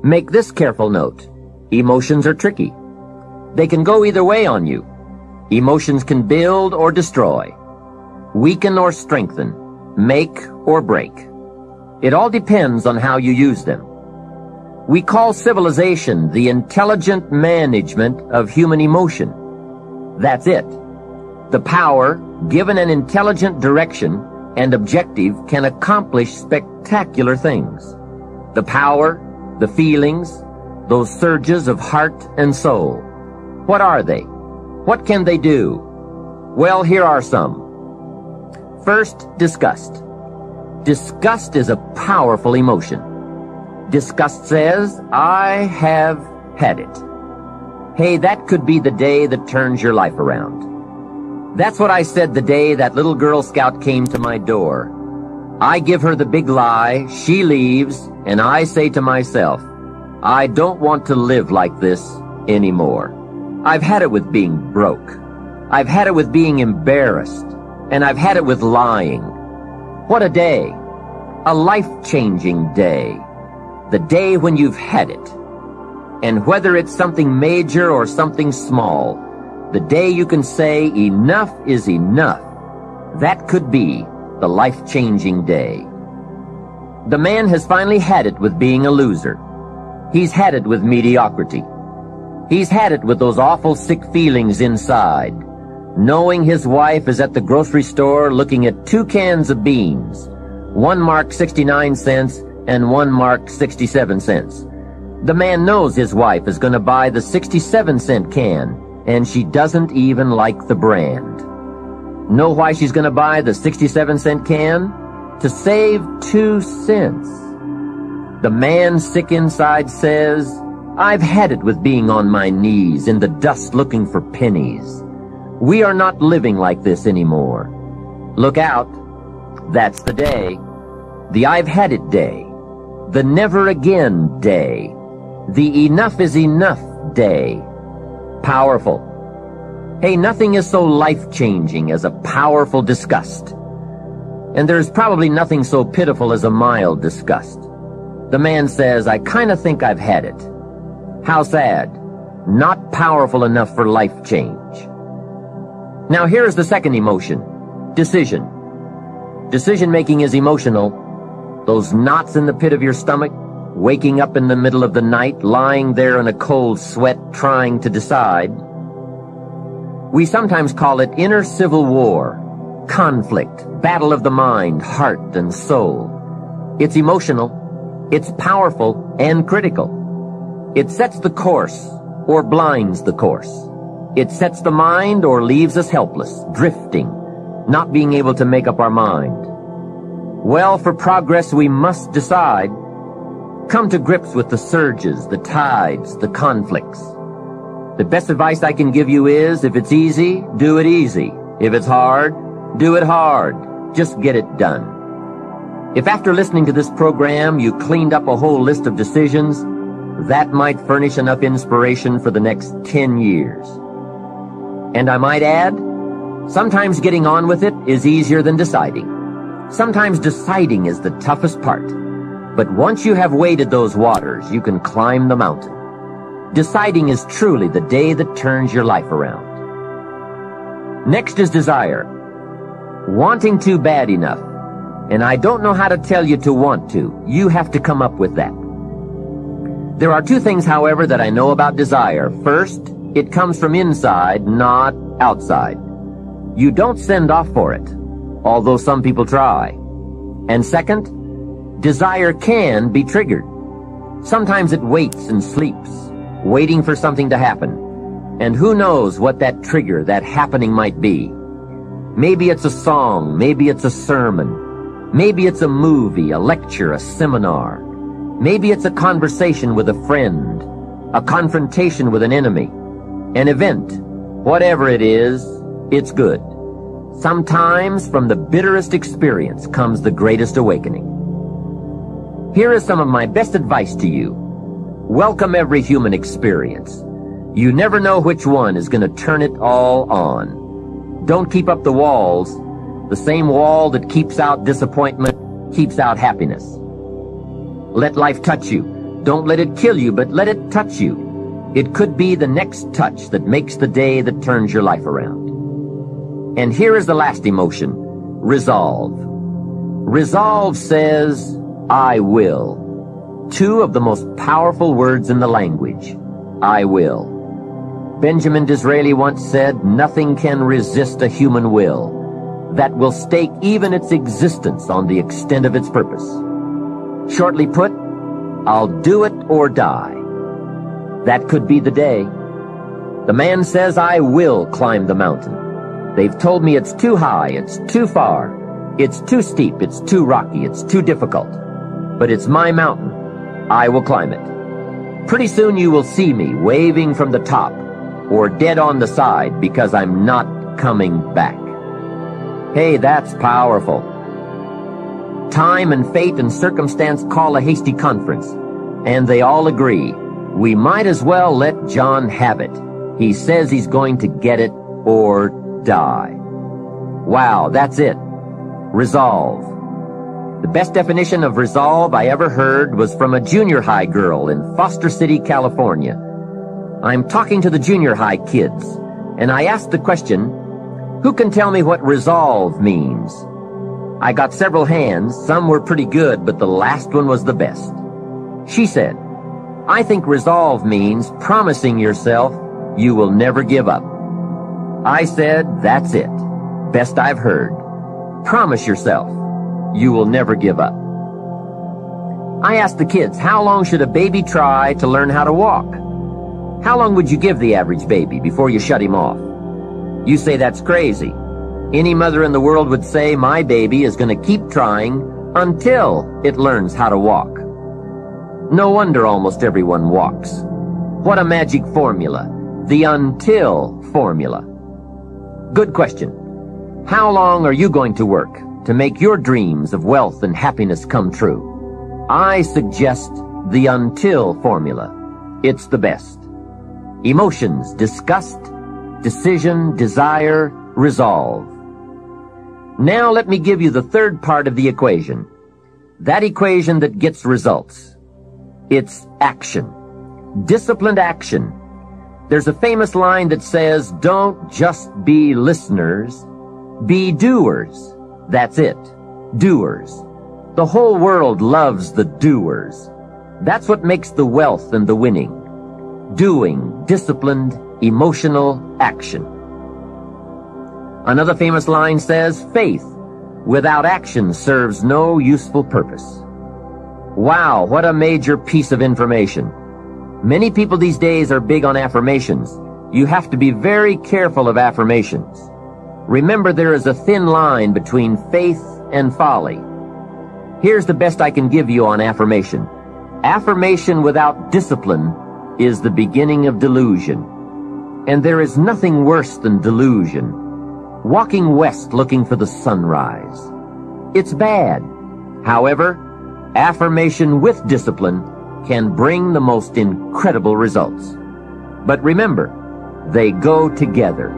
Make this careful note. Emotions are tricky. They can go either way on you. Emotions can build or destroy, weaken or strengthen, make or break. It all depends on how you use them. We call civilization the intelligent management of human emotion. That's it. The power, given an intelligent direction and objective, can accomplish spectacular things. The power, the feelings, those surges of heart and soul. What are they? What can they do? Well, here are some. First, disgust. Disgust is a powerful emotion. Disgust says, I have had it. Hey, that could be the day that turns your life around. That's what I said the day that little Girl Scout came to my door. I give her the big lie, she leaves, and I say to myself, I don't want to live like this anymore. I've had it with being broke. I've had it with being embarrassed. And I've had it with lying. What a day. A life-changing day. The day when you've had it. And whether it's something major or something small, the day you can say enough is enough. That could be the life-changing day. The man has finally had it with being a loser. He's had it with mediocrity. He's had it with those awful sick feelings inside, knowing his wife is at the grocery store looking at 2 cans of beans, one marked 69 cents and one marked 67 cents. The man knows his wife is going to buy the 67-cent can, and she doesn't even like the brand. Know why she's going to buy the 67-cent can? To save 2 cents. The man sick inside says, I've had it with being on my knees in the dust looking for pennies. We are not living like this anymore. Look out. That's the day. The I've had it day. The never again day. The enough is enough day. Powerful. Hey, nothing is so life-changing as a powerful disgust. And there's probably nothing so pitiful as a mild disgust. The man says, I kind of think I've had it. How sad. Not powerful enough for life change. Now here's the second emotion. Decision. Decision-making is emotional. Those knots in the pit of your stomach, waking up in the middle of the night, lying there in a cold sweat, trying to decide. We sometimes call it inner civil war, conflict, battle of the mind, heart, and soul. It's emotional, it's powerful, and critical. It sets the course, or blinds the course. It sets the mind or leaves us helpless, drifting, not being able to make up our mind. Well, for progress we must decide. Come to grips with the surges, the tides, the conflicts. The best advice I can give you is, if it's easy, do it easy. If it's hard, do it hard. Just get it done. If after listening to this program you cleaned up a whole list of decisions, that might furnish enough inspiration for the next 10 years. And I might add, sometimes getting on with it is easier than deciding. Sometimes deciding is the toughest part. But once you have waded those waters, you can climb the mountain. Deciding is truly the day that turns your life around. Next is desire. Wanting to bad enough. And I don't know how to tell you to want to. You have to come up with that. There are 2 things, however, that I know about desire. First, it comes from inside, not outside. You don't send off for it, although some people try. And second, desire can be triggered. Sometimes it waits and sleeps, waiting for something to happen. And who knows what that trigger, that happening might be. Maybe it's a song, maybe it's a sermon, maybe it's a movie, a lecture, a seminar. Maybe it's a conversation with a friend, a confrontation with an enemy, an event. Whatever it is, it's good. Sometimes from the bitterest experience comes the greatest awakening. Here is some of my best advice to you. Welcome every human experience. You never know which one is going to turn it all on. Don't keep up the walls. The same wall that keeps out disappointment keeps out happiness. Let life touch you. Don't let it kill you, but let it touch you. It could be the next touch that makes the day that turns your life around. And here is the last emotion, resolve. Resolve says, I will. Two of the most powerful words in the language, I will. Benjamin Disraeli once said, nothing can resist a human will that will stake even its existence on the extent of its purpose. Shortly put, I'll do it or die. That could be the day. The man says, I will climb the mountain. They've told me it's too high, it's too far, it's too steep, it's too rocky, it's too difficult. But it's my mountain. I will climb it. Pretty soon you will see me waving from the top or dead on the side because I'm not coming back. Hey, that's powerful. Time and fate and circumstance call a hasty conference, and they all agree. We might as well let John have it. He says he's going to get it or die. Wow, that's it. Resolve. The best definition of resolve I ever heard was from a junior high girl in Foster City, California. I'm talking to the junior high kids, and I asked the question, who can tell me what resolve means? I got several hands. Some were pretty good, but the last one was the best. She said, I think resolve means promising yourself you will never give up. I said, that's it. Best I've heard. Promise yourself you will never give up. I asked the kids, how long should a baby try to learn how to walk? How long would you give the average baby before you shut him off? You say that's crazy. Any mother in the world would say my baby is going to keep trying until it learns how to walk. No wonder almost everyone walks. What a magic formula. The until formula. Good question. How long are you going to work to make your dreams of wealth and happiness come true? I suggest the until formula. It's the best. Emotions, disgust, decision, desire, resolve. Now let me give you the third part of the equation. That equation that gets results. It's action. Disciplined action. There's a famous line that says, don't just be listeners, be doers. That's it. Doers. The whole world loves the doers. That's what makes the wealth and the winning. Doing, disciplined, emotional action. Another famous line says, faith without action serves no useful purpose. Wow, what a major piece of information. Many people these days are big on affirmations. You have to be very careful of affirmations. Remember, there is a thin line between faith and folly. Here's the best I can give you on affirmation. Affirmation without discipline is the beginning of delusion. And there is nothing worse than delusion. Walking west looking for the sunrise. It's bad. However, affirmation with discipline can bring the most incredible results. But remember, they go together.